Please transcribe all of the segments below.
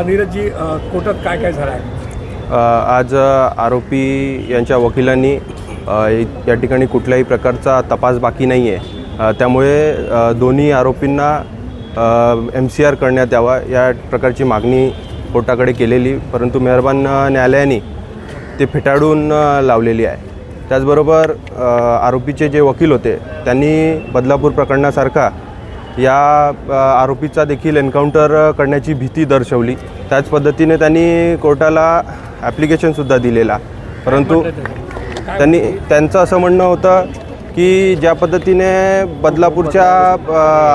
नीरजजी, कोर्टात काय काय झालं आहे? आज आरोपी यांच्या वकिलांनी या ठिकाणी कुठल्याही प्रकारचा तपास बाकी नाही आहे, त्यामुळे दोन्ही आरोपींना MCR करण्यात यावा या प्रकारची मागणी कोर्टाकडे केलेली, परंतु मेहरबान न्यायालयाने ते फेटाळून लावलेली आहे. त्याचबरोबर आरोपीचे जे वकील होते त्यांनी बदलापूर प्रकरणासारखा या आरोपीचा देखील एन्काउंटर करण्याची भीती दर्शवली. त्याच पद्धतीने त्यांनी कोर्टाला ॲप्लिकेशनसुद्धा दिलेला, परंतु त्यांचं असं म्हणणं होतं की ज्या पद्धतीने बदलापूरच्या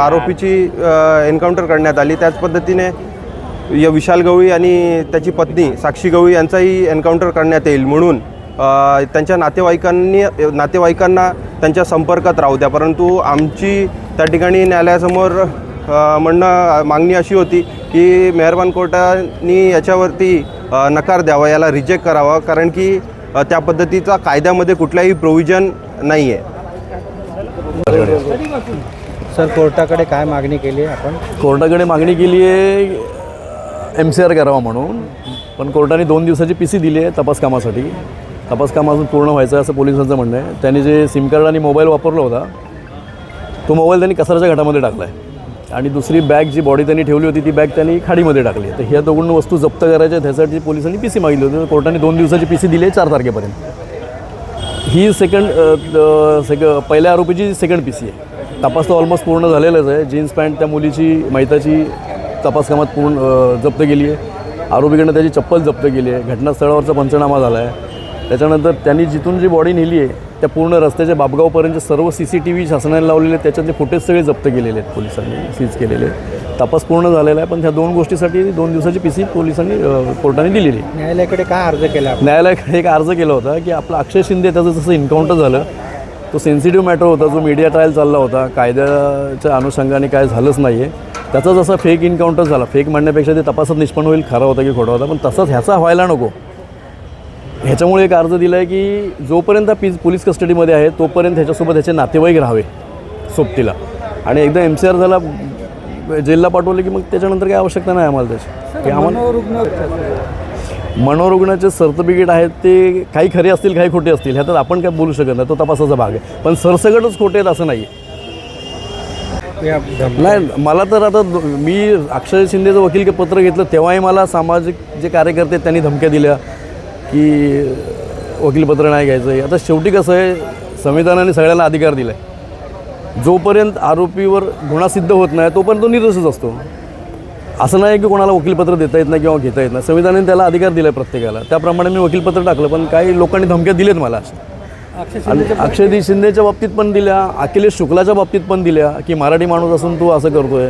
आरोपीची एन्काउंटर करण्यात आली त्याच पद्धतीने विशाल गवळी आणि त्याची पत्नी साक्षी गवळी यांचाही एन्काउंटर करण्यात येईल, म्हणून त्यांच्या नातेवाईकांना त्यांच्या संपर्कात राहू द्या. परंतु आमची त्या ठिकाणी न्यायालयासमोर मागणी अशी होती की मेहरबान कोर्टाने याच्यावरती नकार द्यावा, याला रिजेक्ट करावा, कारण की त्या पद्धतीचा कायद्यामध्ये कुठलाही प्रोव्हिजन नाही आहे. सर, कोर्टाकडे काय मागणी केली आहे आपण? कोर्टाकडे मागणी केली आहे MCR करावा म्हणून, पण कोर्टाने 2 दिवसाची PC दिली आहे तपास कामासाठी. तपास काम अजून पूर्ण व्हायचं आहे असं पोलिसांचं म्हणणं आहे. त्यांनी जे सिम कार्ड आणि मोबाईल वापरला होता तो मोबाईल त्यांनी कचऱ्याच्या घाटामध्ये टाकला आहे आणि दुसरी बॅग जी बॉडी त्यांनी ठेवली होती ती बॅग त्यांनी खाडीमध्ये टाकली. तर ह्या दोन वस्तू जप्त करायच्या त्यासाठी पोलिसांनी PC मागितली होती. कोर्टाने 2 दिवसाची PC दिली आहे 4 तारखेपर्यंत. ही पहिल्या आरोपीची सेकंड PC आहे. तपास तर ऑलमोस्ट पूर्ण झालेलाच आहे. जीन्स पॅन्ट त्या मुलीची मैताची तपास कामात पूर्ण जप्त केली आहे. आरोपीकडनं त्याची चप्पल जप्त केली आहे. घटनास्थळावरचा पंचनामा झाला आहे. त्याच्यानंतर त्यांनी जिथून जी बॉडी नेली आहे त्या पूर्ण रस्त्याच्या बाबगावपर्यंत सर्व CCTV शासनाने लावलेले आहेत, त्याच्यातले फुटेज सगळे जप्त केलेले आहेत, पोलिसांनी सीज केलेले. तपास पूर्ण झालेला आहे, पण ह्या 2 गोष्टीसाठी 2 दिवसाची PC पोलिसांनी कोर्टाने दिलेली. न्यायालयाकडे काय अर्ज केला? न्यायालयाकडे एक अर्ज केला होता की आपला अक्षय शिंदे त्याचं जसं एन्काउंटर झालं तो सेन्सिटिव्ह मॅटर होता, जो मीडिया ट्रायल चालला होता, कायद्याच्या अनुषंगाने काय झालंच नाही आहे. त्याचा जसा फेक एन्काउंटर झाला, फेक म्हणण्यापेक्षा ते तपासात निष्पन्न होईल खरा होता की खोटा होता, पण तसंच ह्याचा व्हायला नको ह्याच्यामुळे एक अर्ज दिला आहे की जोपर्यंत पोलीस कस्टडीमध्ये आहे तोपर्यंत ह्याच्यासोबत ह्याचे नातेवाईक राहावे सोबतीला, आणि एकदा MCR झाला जेलला पाठवले की मग त्याच्यानंतर काही आवश्यकता नाही आम्हाला त्याची. की आम्हाला मनोरुग्णाचे सर्टिफिकेट आहेत ते काही खरे असतील काही खोटे असतील, ह्यात आपण काय बोलू शकत नाही, तो तपासाचा भाग आहे. पण सरसकटच खोटे आहेत असं नाही. मला तर आता मी अक्षय शिंदेचं वकील पत्र घेतलं तेव्हाही मला सामाजिक जे कार्यकर्ते आहेत त्यांनी धमक्या दिल्या की वकीलपत्र नाही घ्यायचं आहे. आता शेवटी कसं आहे, संविधानाने सगळ्यांना अधिकार दिला आहे. जोपर्यंत आरोपीवर गुन्हा सिद्ध होत नाही तोपर्यंत तो निर्दोषच असतो. असं नाही की कोणाला वकीलपत्र देता येत नाही किंवा घेता येत नाही. संविधानाने त्याला अधिकार दिला आहे प्रत्येकाला, त्याप्रमाणे मी वकीलपत्र टाकलं. पण काही लोकांनी धमक्या दिलेत मला अक्षय शिंदेच्या बाबतीत पण दिल्या, अखिलेश शुक्लाच्या बाबतीत पण दिल्या की मराठी माणूस असून तू असं करतोय.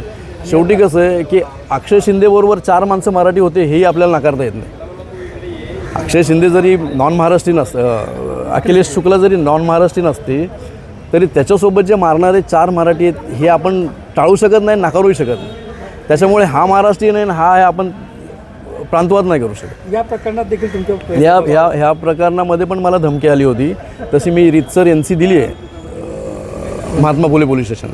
शेवटी कसं आहे की अक्षय शिंदेबरोबर 4 माणसं मराठी होते हेही आपल्याला नाकारता येत नाही. अक्षय शिंदे जरी नॉन महाराष्ट्रीयन अखिलेश शुक्ला जरी नॉन महाराष्ट्रीयन असते तरी त्याच्यासोबत जे मारणारे 4 मराठी आहेत हे आपण टाळू शकत नाही, नाकारूही शकत नाही. त्याच्यामुळे हा महाराष्ट्रीयन आहे हा आपण प्रांतवाद नाही करू शकत. या प्रकरणात देखील तुमच्या ह्या प्रकरणामध्ये पण मला धमकी आली होती, तशी मी रीतसर NC दिली आहे महात्मा फुले पोलीस स्टेशन.